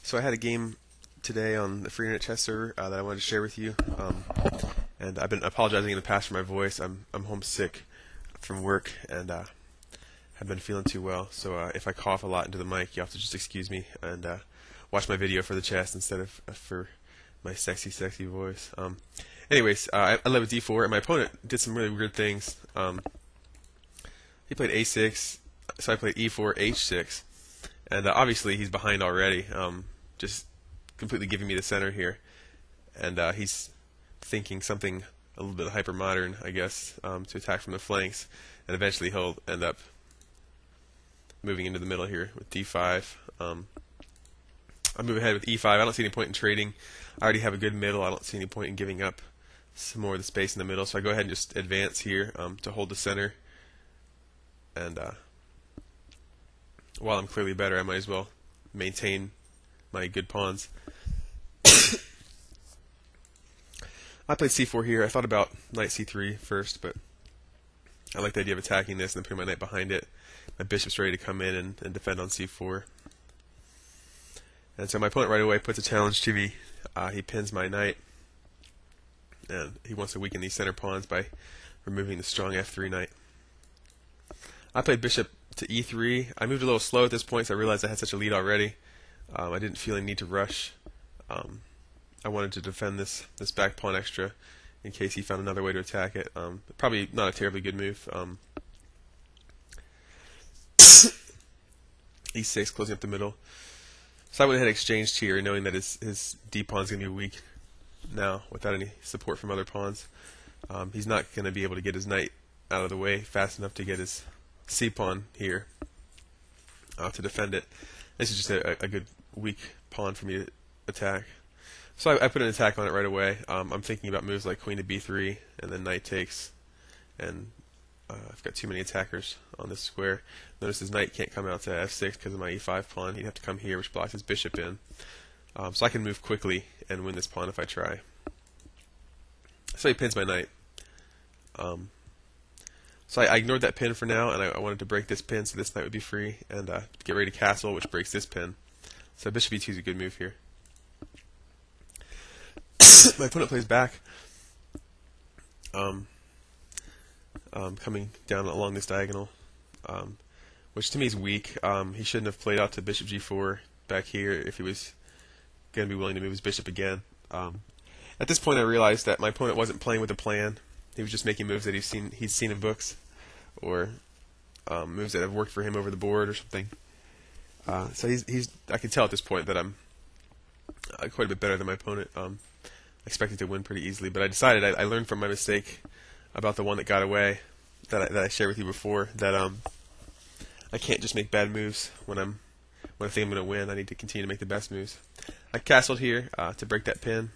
So I had a game today on the free internet chess server that I wanted to share with you, and I've been apologizing in the past for my voice. I'm homesick from work and have been feeling too well. So if I cough a lot into the mic, you have to just excuse me and watch my video for the chess instead of for my sexy voice. Anyways, I led with d4, and my opponent did some really weird things. He played a6, so I played e4, h6, and obviously he's behind already. Just completely giving me the center here, and he's thinking something a little bit hyper modern, I guess, to attack from the flanks, and eventually he'll end up moving into the middle here with d5. I move ahead with e5. I don't see any point in trading. I already have a good middle. I don't see any point in giving up some more of the space in the middle, so I go ahead and just advance here to hold the center. And while I'm clearly better, I might as well maintain my good pawns. I played c4 here. I thought about knight c3 first, but I like the idea of attacking this and then putting my knight behind it. My bishop's ready to come in and defend on c4. And so my opponent right away puts a challenge to me. He pins my knight, and he wants to weaken these center pawns by removing the strong f3 knight. I played bishop to e3. I moved a little slow at this point, so I realized I had such a lead already. I didn't feel any need to rush. I wanted to defend this back pawn extra in case he found another way to attack it. Probably not a terribly good move. e6, closing up the middle. So I went ahead and exchanged here, knowing that his d pawn's going to be weak now without any support from other pawns. He's not going to be able to get his knight out of the way fast enough to get his c pawn here to defend it. This is just a good weak pawn for me to attack. So I put an attack on it right away. I'm thinking about moves like queen to b3 and then knight takes, and I've got too many attackers on this square. Notice his knight can't come out to f6 because of my e5 pawn. He'd have to come here, which blocks his bishop in. So I can move quickly and win this pawn if I try. So he pins my knight. So I ignored that pin for now, and I wanted to break this pin so this knight would be free and get ready to castle, which breaks this pin. So bishop e2 is a good move here. My opponent plays back, coming down along this diagonal, which to me is weak. He shouldn't have played out to bishop g4 back here if he was going to be willing to move his bishop again. At this point I realized that my opponent wasn't playing with a plan. He was just making moves that he's seen in books, or moves that have worked for him over the board or something. So I can tell at this point that I'm quite a bit better than my opponent. I expected to win pretty easily, but I decided I learned from my mistake about the one that got away that I shared with you before, that I can't just make bad moves when I think I'm going to win. I need to continue to make the best moves. I castled here to break that pin.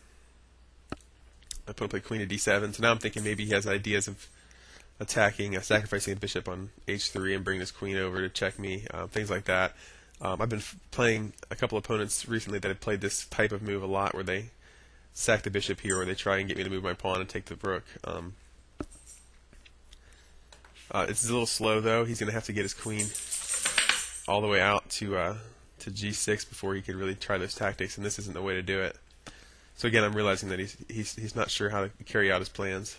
My opponent played queen to d7, so now I'm thinking maybe he has ideas of attacking, sacrificing a bishop on h3 and bringing his queen over to check me, things like that. I've been playing a couple opponents recently that have played this type of move a lot, where they sack the bishop here, or they try and get me to move my pawn and take the rook. It's a little slow though. He's going to have to get his queen all the way out to g6 before he can really try those tactics, and this isn't the way to do it. So again, I'm realizing that he's not sure how to carry out his plans.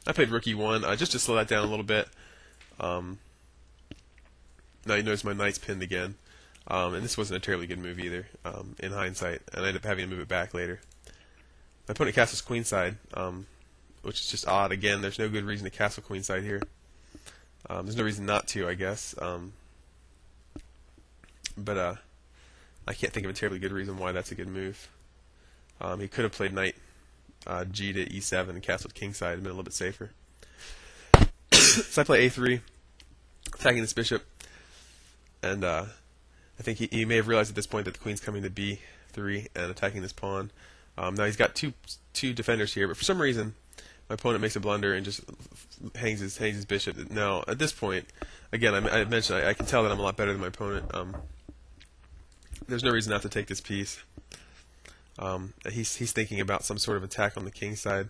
I played rook e1 just to slow that down a little bit. Now you notice my knight's pinned again, and this wasn't a terribly good move either in hindsight, and I ended up having to move it back later. My opponent castles queenside, which is just odd. Again, there's no good reason to castle queenside here. There's no reason not to, I guess. But I can't think of a terribly good reason why that's a good move. He could have played knight g to e7 and castled kingside and been a little bit safer. So I play a3, attacking this bishop, and I think he may have realized at this point that the queen's coming to b3 and attacking this pawn. Now he's got two defenders here, but for some reason my opponent makes a blunder and just hangs his bishop. Now at this point, again, I mentioned I can tell that I'm a lot better than my opponent. There's no reason not to take this piece. He's thinking about some sort of attack on the king side,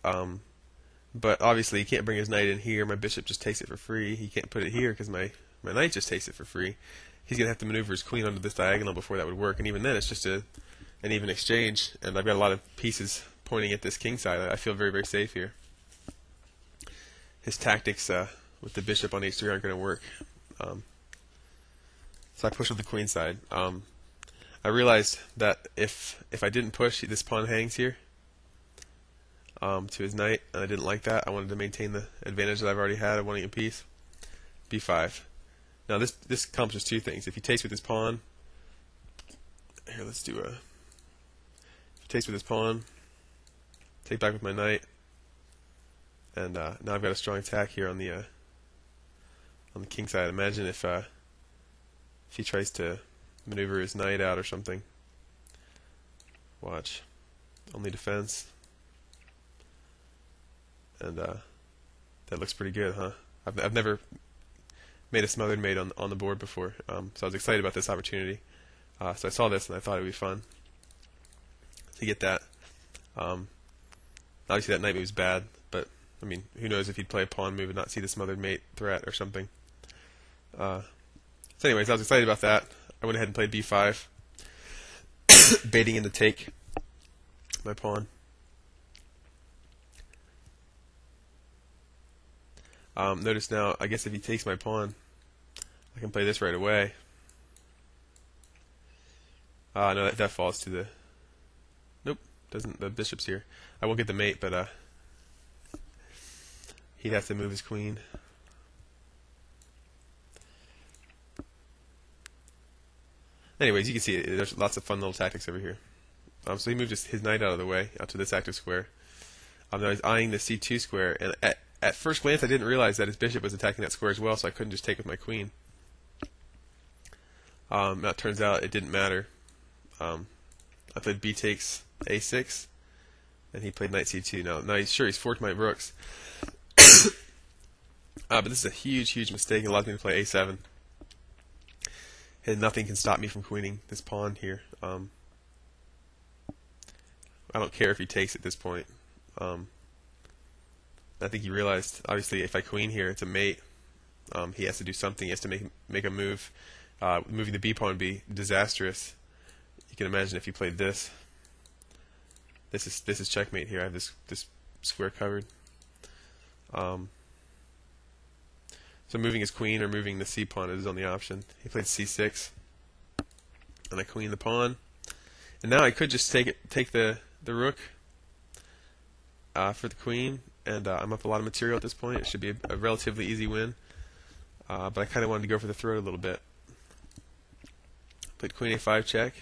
but obviously he can't bring his knight in here. My bishop just takes it for free. He can't put it here because my knight just takes it for free, he's going to have to maneuver his queen onto this diagonal before that would work, and even then it's just an even exchange, and I've got a lot of pieces pointing at this king side. I feel very, very safe here. His tactics with the bishop on h3 aren't going to work. So I push with the queen side. I realized that if I didn't push, this pawn hangs here to his knight, and I didn't like that. I wanted to maintain the advantage that I've already had of winning a piece. b5. Now this accomplishes two things. If he takes with his pawn, here let's do a. If he takes with his pawn, take back with my knight, and now I've got a strong attack here on the king side. Imagine if he tries to maneuver his knight out or something. Watch. Only defense. And that looks pretty good, huh? I've never made a smothered mate on the board before, so I was excited about this opportunity. So I saw this and I thought it would be fun to get that. Obviously that knight move is bad, but I mean, who knows if he'd play a pawn move and not see the smothered mate threat or something. So anyways, I was excited about that. I went ahead and played b5, baiting in to take my pawn. Notice now, I guess if he takes my pawn, I can play this right away. No, that falls to the... Nope, doesn't. The bishop's here. I won't get the mate, but he'd have to move his queen. Anyways, you can see there's lots of fun little tactics over here. So he moved his knight out of the way, out to this active square. Now he's eyeing the c2 square, and at first glance I didn't realize that his bishop was attacking that square as well, so I couldn't just take with my queen. Now it turns out it didn't matter. I played b takes a6, and he played knight c2. Now he's forked my rooks, but this is a huge, huge mistake. It allows me to play a7. And nothing can stop me from queening this pawn here. I don't care if he takes at this point. I think he realized, obviously, if I queen here, it's a mate. He has to do something. He has to make a move. Moving the b pawn would be disastrous. You can imagine if he played this. This is checkmate here. I have this square covered. So moving his queen or moving the c pawn is his only option. He played c6, and I queen the pawn. And now I could just take the rook for the queen, and I'm up a lot of material at this point. It should be a relatively easy win, but I kind of wanted to go for the throat a little bit. Played queen a5 check.